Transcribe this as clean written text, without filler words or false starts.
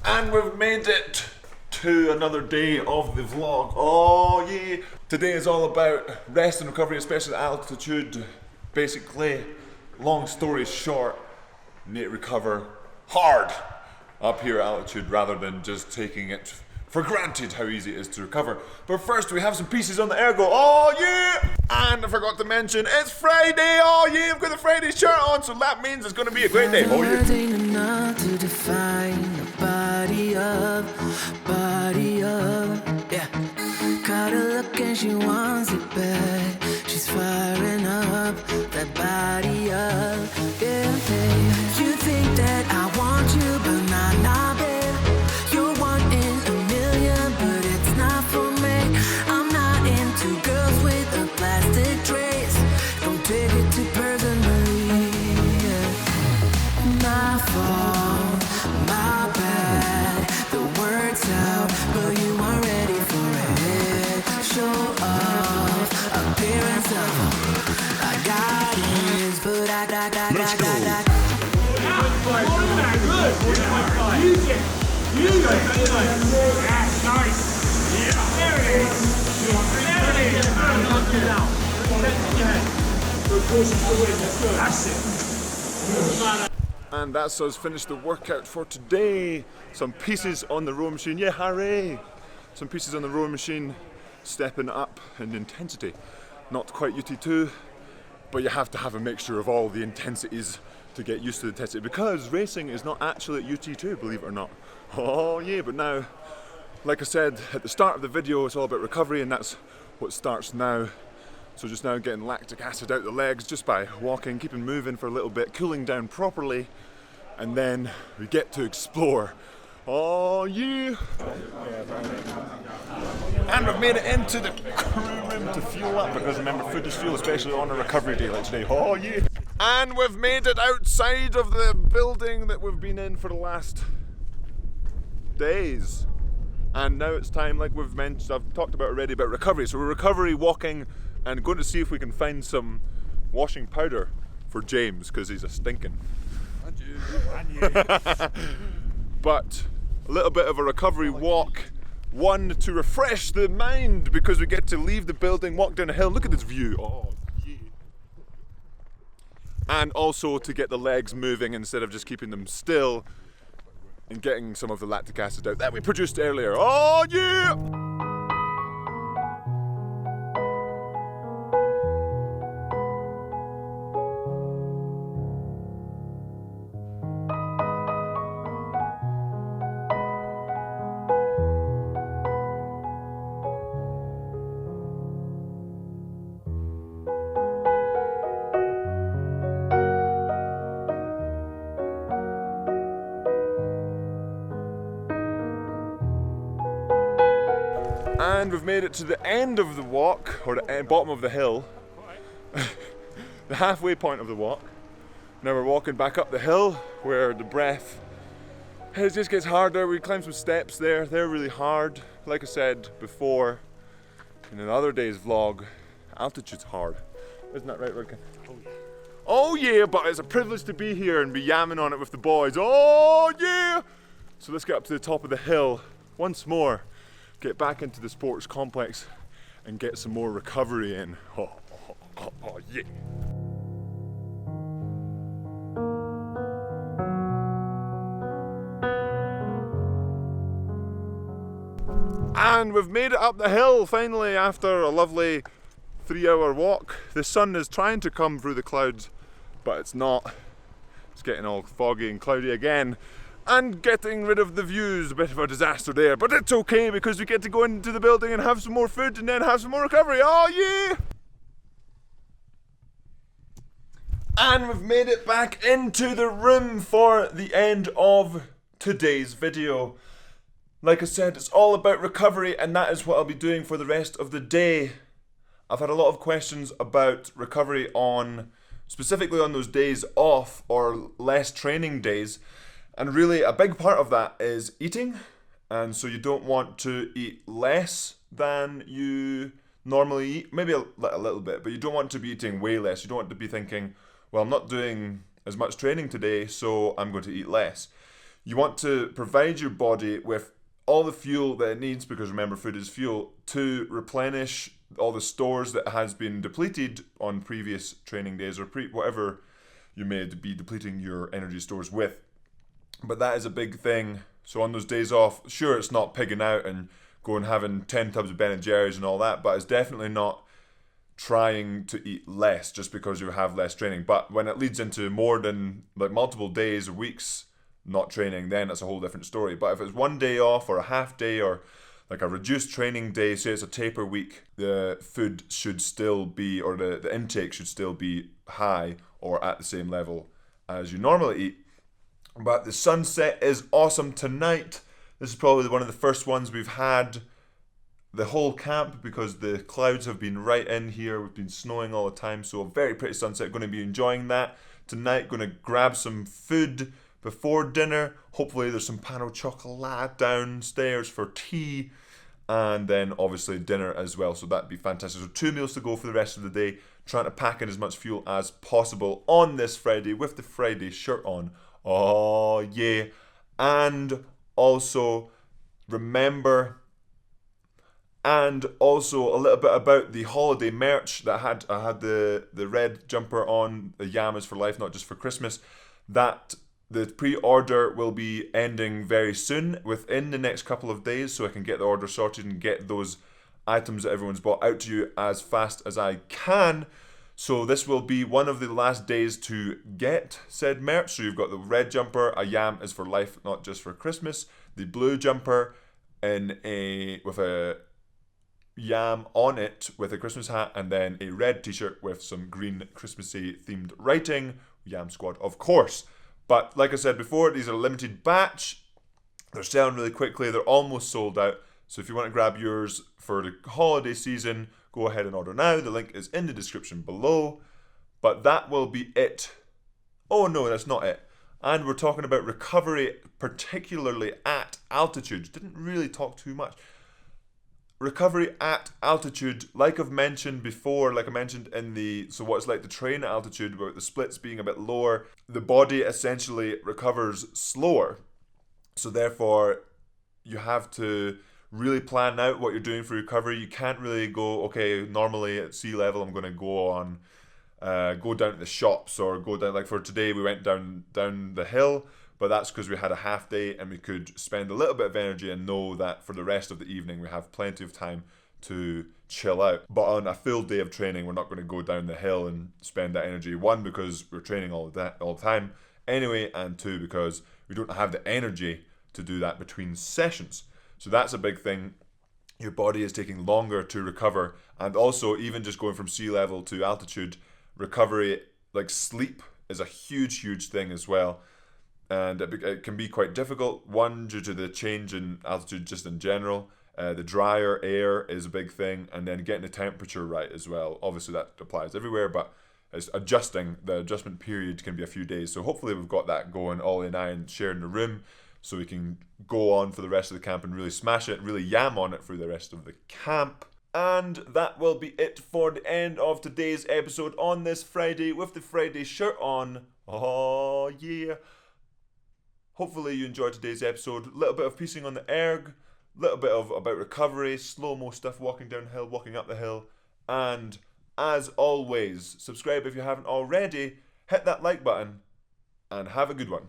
And we've made it to another day of the vlog. Oh yeah! Today is all about rest and recovery, especially at altitude. Basically, long story short, you need to recover hard up here at altitude rather than just taking it for granted how easy it is to recover. But first we have some pieces on the ergo. Oh yeah! And I forgot to mention, it's Friday! Oh yeah, I've got the Friday shirt on, so that means it's gonna be a great day. Oh yeah! Ain't enough to define a body up, yeah. Caught her look and she wants it back. She's firing up that body up, yeah, babe. You think that I want you, but nah, babe. You're one in a million, but it's not for me. I'm not into girls with a plastic trace. Don't take it too personally, yeah. My fault, my bad. The word's out, but you aren't ready for it. Show off, appearance of I got it, but I got. Good. 45. Use it. That's nice. Yeah. There it is. Knock it out. Good push to win. That's it. And that's us finished the workout for today. Some pieces on the rowing machine. Yeah, hooray! Some pieces on the rowing machine, stepping up in intensity. Not quite UT2, but you have to have a mixture of all the intensities to get used to the intensity, because racing is not actually at UT2, believe it or not. Oh yeah, but now, like I said at the start of the video, it's all about recovery, and that's what starts now. So just now getting lactic acid out the legs just by walking, keeping moving for a little bit, cooling down properly, and then we get to explore. Oh yeah! And we've made it into the crew room to fuel up, because remember, food is fuel, especially on a recovery day like today. Oh yeah! And we've made it outside of the building that we've been in for the last days. And now it's time, like we've mentioned, I've talked about already, about recovery. So we're recovery walking and going to see if we can find some washing powder for James, because he's a stinking. But a little bit of a recovery walk, one to refresh the mind, because we get to leave the building, walk down a hill, look at this view. Oh yeah. And also to get the legs moving instead of just keeping them still, and getting some of the lactic acid out that we produced earlier. Oh yeah! And we've made it to the end of the walk, or the bottom of the hill, the halfway point of the walk. Now we're walking back up the hill, where the breath, it just gets harder. We climb some steps there, they're really hard. Like I said before, in another day's vlog, altitude's hard. Isn't that right, Rodkin? Oh yeah. Oh yeah, but it's a privilege to be here and be yamming on it with the boys. Oh yeah! So let's get up to the top of the hill once more. Get back into the sports complex and get some more recovery in. Oh yeah. And we've made it up the hill finally after a lovely 3-hour walk. The sun is trying to come through the clouds, but it's not. It's getting all foggy and cloudy again. And getting rid of the views, a bit of a disaster there, but it's okay because we get to go into the building and have some more food and then have some more recovery. Oh yeah! And we've made it back into the room for the end of today's video. Like I said, it's all about recovery, and that is what I'll be doing for the rest of the day. I've had a lot of questions about recovery specifically on those days off or less training days. And really a big part of that is eating, and so you don't want to eat less than you normally eat, maybe a little bit, but you don't want to be eating way less. You don't want to be thinking, well, I'm not doing as much training today, so I'm going to eat less. You want to provide your body with all the fuel that it needs, because remember, food is fuel, to replenish all the stores that has been depleted on previous training days, or whatever you may be depleting your energy stores with. But that is a big thing. So on those days off, sure, it's not pigging out and going having 10 tubs of Ben & Jerry's and all that, but it's definitely not trying to eat less just because you have less training. But when it leads into more than like multiple days or weeks not training, then it's a whole different story. But if it's one day off or a half day or like a reduced training day, say it's a taper week, the food should still be, or the intake should still be high or at the same level as you normally eat. But the sunset is awesome tonight. This is probably one of the first ones we've had the whole camp, because the clouds have been right in here. We've been snowing all the time, so a very pretty sunset. Going to be enjoying that tonight. Going to grab some food before dinner. Hopefully there's some pan au chocolat downstairs for tea, and then obviously dinner as well, so that'd be fantastic. So 2 meals to go for the rest of the day, trying to pack in as much fuel as possible on this Friday with the Friday shirt on. Oh yeah. And also remember, and also a little bit about the holiday merch that I had the red jumper on, the Yam is for life, not just for Christmas, that the pre-order will be ending very soon, within the next couple of days, so I can get the order sorted and get those items that everyone's bought out to you as fast as I can. So this will be one of the last days to get said merch. So you've got the red jumper, a Yam is for life, not just for Christmas, the blue jumper with a Yam on it with a Christmas hat, and then a red t-shirt with some green Christmassy themed writing, Yam Squad of course. But like I said before, these are a limited batch. They're selling really quickly. They're almost sold out. So if you want to grab yours for the holiday season, go ahead and order now. The link is in the description below. But that will be it. Oh no, that's not it. And we're talking about recovery, particularly at altitude. Didn't really talk too much. Recovery at altitude, like I've mentioned before, like I mentioned in so what it's like to train at altitude, about the splits being a bit lower, the body essentially recovers slower. So therefore, you have to really plan out what you're doing for recovery. You can't really go, okay, normally at sea level, I'm going to go down to the shops, or go down, like for today, we went down the hill, but that's because we had a half day and we could spend a little bit of energy and know that for the rest of the evening we have plenty of time to chill out. But on a full day of training, we're not going to go down the hill and spend that energy. One, because we're training all the time anyway, and two, because we don't have the energy to do that between sessions. So that's a big thing. Your body is taking longer to recover, and also even just going from sea level to altitude, recovery, like sleep, is a huge thing as well. And it can be quite difficult, one, due to the change in altitude just in general. The drier air is a big thing, and then getting the temperature right as well. Obviously that applies everywhere, but it's the adjustment period can be a few days. So hopefully we've got that going, Ollie and I, and sharing the room, so we can go on for the rest of the camp and really smash it, really yam on it through the rest of the camp. And that will be it for the end of today's episode on this Friday with the Friday shirt on. Oh yeah. Hopefully you enjoyed today's episode. A little bit of piecing on the erg, a little bit about recovery, slow-mo stuff, walking downhill, walking up the hill. And as always, subscribe if you haven't already, hit that like button, and have a good one.